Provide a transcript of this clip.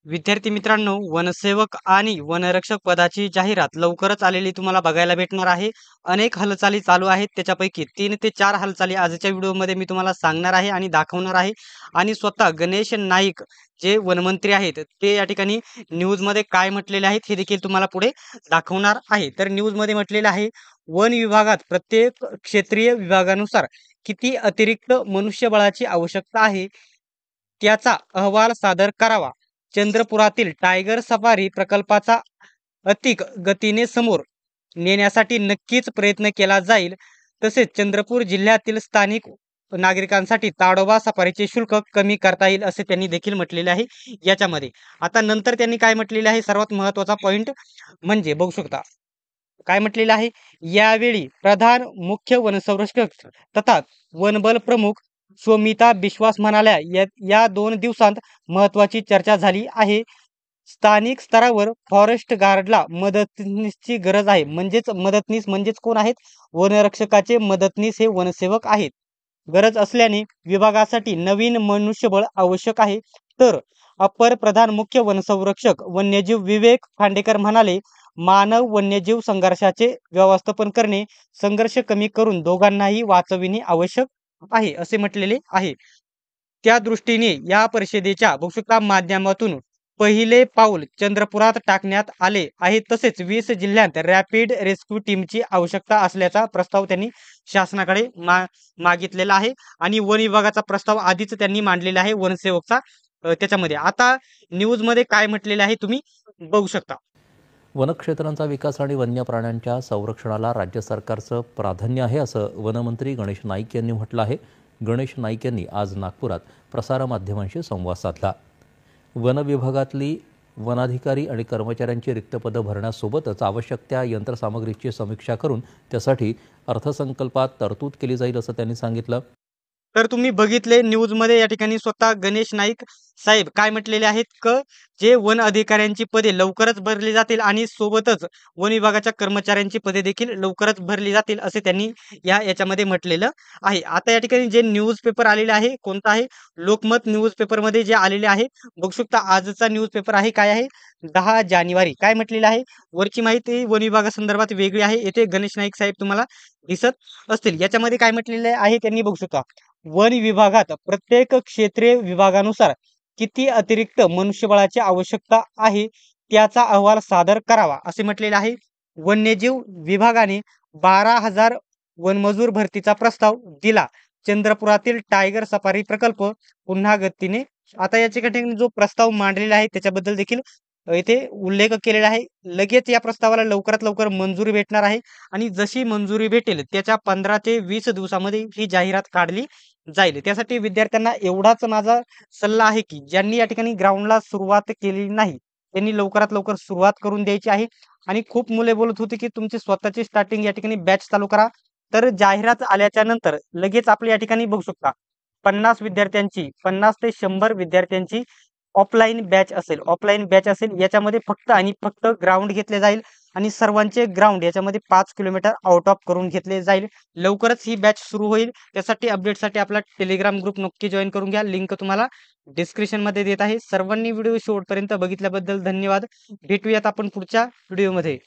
विद्यार्थी मित्रांनो, वनसेवक आणि वनरक्षक पदाची जाहिरात लवकरच आलेली तुम्हाला बघायला भेटणार आहे. अनेक हालचाली चालू आहेत. त्याच्यापैकी 3 ते 4 हालचाली आजच्या व्हिडिओमध्ये मी तुम्हाला सांगणार आहे आणि दाखवणार आहे. आणि स्वतः गणेश नाईक जे वनमंत्री आहेत, ते या ठिकाणी न्यूजमध्ये काय म्हटलेले आहेत हे देखील तुम्हाला पुढे दाखवणार आहे. तर न्यूजमध्ये म्हटलेलं आहे, वन विभागात प्रत्येक क्षेत्रीय विभागानुसार किती अतिरिक्त मनुष्यबळाची आवश्यकता आहे, त्याचा अहवाल सादर करावा. चंद्रपुरातील टायगर सफारी प्रकल्पाचा अधिक गतीने समोर नेण्यासाठी नक्कीच प्रयत्न केला जाईल. तसेच चंद्रपूर जिल्ह्यातील स्थानिक नागरिकांसाठी ताडोबा सफारीचे शुल्क कमी करता येईल असे त्यांनी देखील म्हटलेले आहे याच्यामध्ये. आता नंतर त्यांनी काय म्हटलेले आहे, सर्वात महत्त्वाचा पॉइंट म्हणजे बघू शकता काय म्हटलेलं आहे. यावेळी प्रधान मुख्य वनसंरक्षक तथा वनबल प्रमुख शोमिता बिश्वास म्हणाल्या, या 2 दिवसांत महत्त्वाची चर्चा झाली आहे. स्थानिक स्तरावर फॉरेस्ट गार्डला मदतनीसची गरज आहे. म्हणजेच मदतनीस म्हणजेच कोण आहेत? वनरक्षकाचे मदतनीस हे वनसेवक आहेत. गरज असल्याने विभागासाठी नवीन मनुष्यबळ आवश्यक आहे. तर अपर प्रधान मुख्य वनसंरक्षक वन्यजीव विवेक खांडेकर म्हणाले, मानव वन्यजीव संघर्षाचे व्यवस्थापन करणे, संघर्ष कमी करून दोघांनाही वाचविणे आवश्यक आहे असे म्हटलेले आहे. त्या दृष्टीने या परिषदेच्या बक्षुता माध्यमातून पहिले पाऊल चंद्रपुरात टाकण्यात आले आहे. तसेच 20 जिल्ह्यात रॅपिड रेस्क्यू टीमची आवश्यकता असल्याचा प्रस्ताव त्यांनी शासनाकडे मागितलेला आहे. आणि वन विभागाचा प्रस्ताव आधीच त्यांनी मांडलेला आहे वनसेवकचा. त्याच्यामध्ये आता न्यूजमध्ये काय म्हटलेले आहे तुम्ही बघू शकता. वनक्षेत्रांचा विकास आणि वन्य प्राण्यांच्या संरक्षणाला राज्य सरकारचं प्राधान्य आहे असं वनमंत्री गणेश नाईक यांनी म्हटलं आहे. गणेश नाईक यांनी आज नागपुरात प्रसारमाध्यमांशी संवाद साधला. वन विभागातली वनाधिकारी आणि कर्मचाऱ्यांची रिक्त पदं भरण्यासोबतच आवश्यक त्या यंत्रसामग्रीची समीक्षा करून त्यासाठी अर्थसंकल्पात तरतूद केली जाईल असं त्यांनी सांगितलं. तर तुम्ही बघितले न्यूजमध्ये या ठिकाणी स्वतः गणेश नाईक साहेब काय म्हटलेले आहेत की जे वन अधिकाऱ्यांची पदे लवकरच भरली जातील आणि सोबतच वन विभागाच्या कर्मचाऱ्यांची पदे देखील लवकरच भरली जातील असे त्यांनी याच्यामध्ये म्हटलेलं आहे. आता या ठिकाणी जे न्यूजपेपर आलेले आहे कोणता आहे, लोकमत न्यूजपेपरमध्ये जे आलेले आहे बघू शकता. आजचा न्यूजपेपर आहे काय आहे, 10 जानेवारी. काय म्हटलेलं आहे, वरची माहिती वन विभागासंदर्भात वेगळी आहे. येथे गणेश नाईक साहेब तुम्हाला दिसत असतील. याच्यामध्ये काय म्हटलेले आहे त्यांनी बघू शकता. वन विभागात प्रत्येक क्षेत्रीय विभागानुसार किती अतिरिक्त मनुष्यबळाची आवश्यकता आहे, त्याचा अहवाल सादर करावा असे म्हटलेले आहे. वन्यजीव विभागाने 12,000 वनमजूर भरतीचा प्रस्ताव दिला. चंद्रपुरातील टायगर सफारी प्रकल्प पुन्हा गतीने. आता याच्या ठिकाणी जो प्रस्ताव मांडलेला आहे त्याच्याबद्दल देखील इथे उल्लेख केलेला आहे. लगेच या प्रस्तावाला लवकरात लवकर मंजुरी भेटणार आहे आणि जशी मंजुरी भेटेल त्याच्या 15 ते 20 दिवसामध्ये ही जाहिरात काढली जाईल. त्यासाठी विद्यार्थ्यांना एवढाच माझा सल्ला आहे की ज्यांनी या ठिकाणी ग्राउंडला सुरुवात केली नाही त्यांनी लवकरात लवकर सुरुवात करून द्यायची आहे. आणि खूप मुले बोलत होती की तुमची स्वतःची स्टार्टिंग या ठिकाणी बॅच चालू करा. तर जाहिरात आल्याच्या नंतर लगेच आपल्या या ठिकाणी बघू शकता 50 विद्यार्थ्यांची 50 ते 100 विद्यार्थ्यांची ऑफलाईन बॅच असेल. ऑफलाईन बॅच असेल याच्यामध्ये फक्त आणि फक्त ग्राउंड घेतले जाईल आणि सर्वांचे ग्राउंड याच्यामध्ये 5 किलोमीटर आउट ऑफ करून घेतले जाईल. लवकरच ही बॅच सुरू होईल. त्यासाठी अपडेटसाठी आपला टेलिग्राम ग्रुप नक्की जॉईन करून घ्या. लिंक तुम्हाला डिस्क्रिप्शनमध्ये देत आहे. सर्वांनी व्हिडिओ शेवटपर्यंत बघितल्याबद्दल धन्यवाद. भेटूयात आपण पुढच्या व्हिडिओमध्ये.